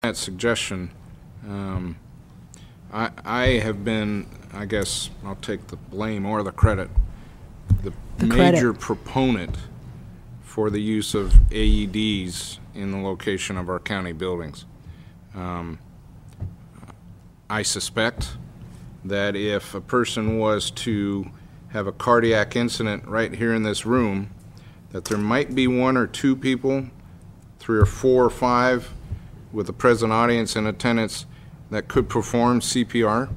that suggestion. I have been, I guess I'll take the blame or the credit, the major proponent for the use of AEDs in the location of our county buildings. I suspect that if a person was to have a cardiac incident right here in this room, that there might be one or two people, 3 or 4 or 5, with the present audience in attendance that could perform CPR.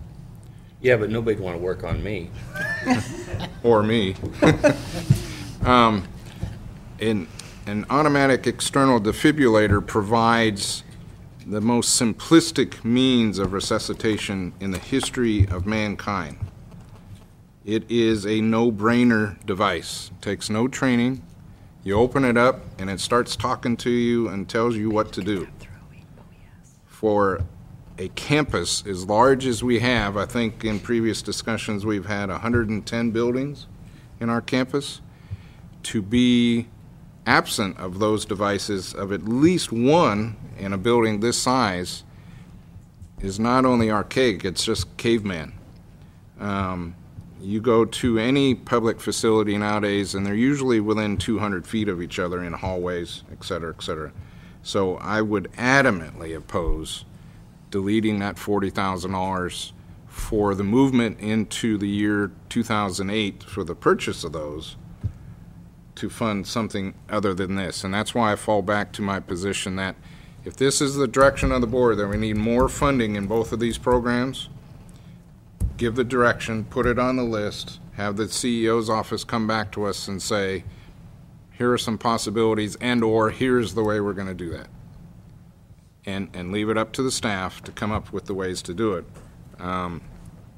Yeah, but nobody'd want to work on me. Or me. An automatic external defibrillator provides the most simplistic means of resuscitation in the history of mankind. It is a no-brainer device. It takes no training. You open it up and it starts talking to you and tells you what to do. For a campus as large as we have, I think in previous discussions we've had 110 buildings in our campus, to be absent of those devices, of at least one in a building this size, is not only archaic, it's just caveman. You go to any public facility nowadays and they're usually within 200 feet of each other in hallways, et cetera, et cetera. So I would adamantly oppose deleting that $40,000 for the movement into the year 2008 for the purchase of those to fund something other than this. And that's why I fall back to my position that if this is the direction of the board, that we need more funding in both of these programs, give the direction, put it on the list, have the CEO's office come back to us and say, here are some possibilities, and or here's the way we're going to do that. And leave it up to the staff to come up with the ways to do it,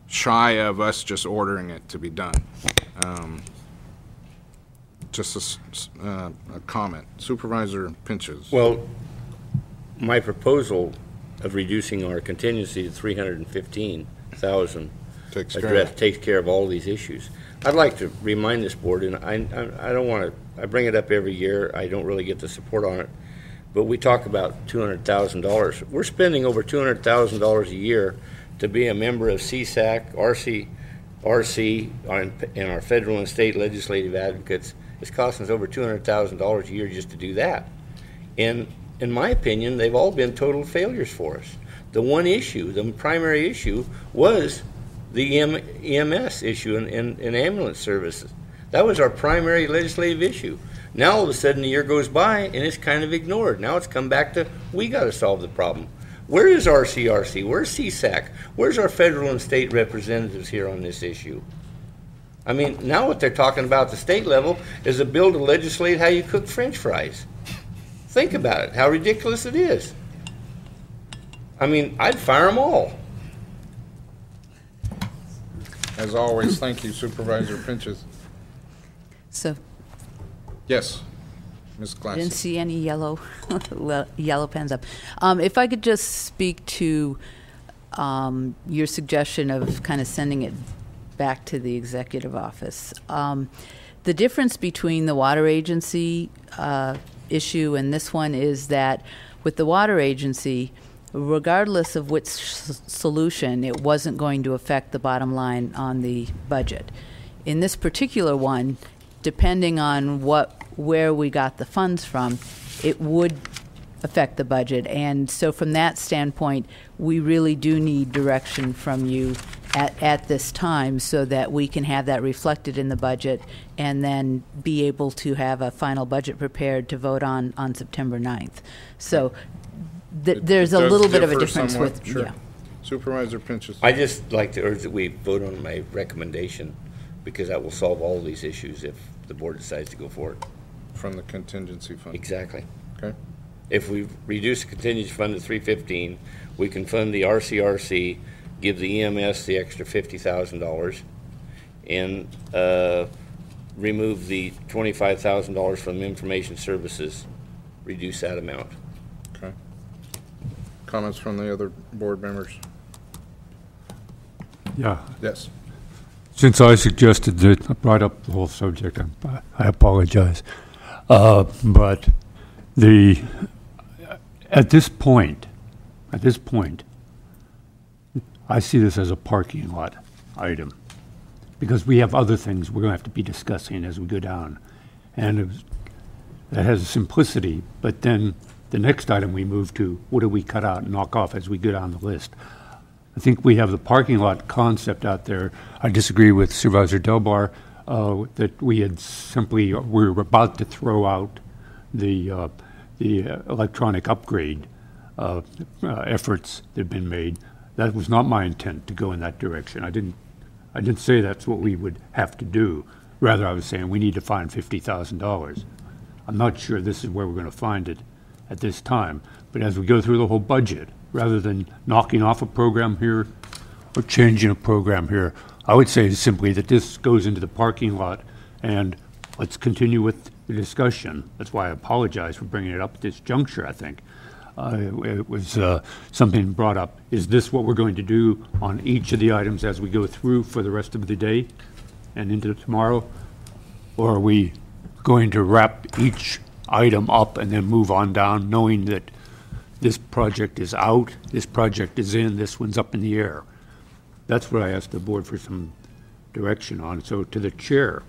shy of us just ordering it to be done. Just a comment. Supervisor Pinches. Well, my proposal of reducing our contingency to $315,000 takes care of all these issues. I'd like to remind this board, and I don't want to, I bring it up every year, I don't really get the support on it, but we talk about $200,000. We're spending over $200,000 a year to be a member of CSAC, RC, and our federal and state legislative advocates. It's costing us over $200,000 a year just to do that. And in my opinion, they've all been total failures for us. The one issue, the primary issue, was the EMS issue in ambulance services. That was our primary legislative issue. Now all of a sudden the year goes by and it's kind of ignored. Now it's come back to, we got to solve the problem. Where is RCRC? Where's CSAC? Where's our federal and state representatives here on this issue? I mean, now what they're talking about at the state level is a bill to legislate how you cook French fries. Think about it, how ridiculous it is. I mean, I'd fire them all. As always, thank you, Supervisor Pinches. So, yes, Ms. I Glass. didn't see any yellow pens up. If I could just speak to your suggestion of kind of sending it back to the executive office. The difference between the water agency issue and this one is that with the water agency, regardless of which solution, it wasn't going to affect the bottom line on the budget. In this particular one, depending on where we got the funds from, it would affect the budget. And so from that standpoint, we really do need direction from you at this time so that we can have that reflected in the budget and then be able to have a final budget prepared to vote on September 9th. So there's a little bit of a difference somewhat, with, sure. yeah. Supervisor Pinches. I just like to urge that we vote on my recommendation because that will solve all these issues if the board decides to go for it. From the contingency fund. Exactly. Okay. If we reduce the contingency fund to $315,000, we can fund the RCRC, give the EMS the extra $50,000, and remove the $25,000 from information services, reduce that amount. Okay. Comments from the other board members? Yeah. Yes. Since I suggested that, I brought up the whole subject, I apologize. But at this point, at this point, I see this as a parking lot item, because we have other things we're going to have to be discussing as we go down. And that has simplicity, but then the next item we move to, what do we cut out and knock off as we go down the list? I think we have the parking lot concept out there. I disagree with Supervisor Delbar that we were about to throw out the electronic upgrade efforts that have been made. That was not my intent to go in that direction. I didn't say that's what we would have to do. Rather, I was saying we need to find $50,000. I'm not sure this is where we're going to find it at this time, but as we go through the whole budget, rather than knocking off a program here or changing a program here, I would say simply that this goes into the parking lot, and let's continue with the discussion. That's why I apologize for bringing it up at this juncture, I think. It was something brought up. Is this what we're going to do on each of the items as we go through for the rest of the day and into tomorrow? Or are we going to wrap each item up and then move on down, knowing that this project is out, this project is in, this one's up in the air? That's what I asked the board for some direction on. So to the chair,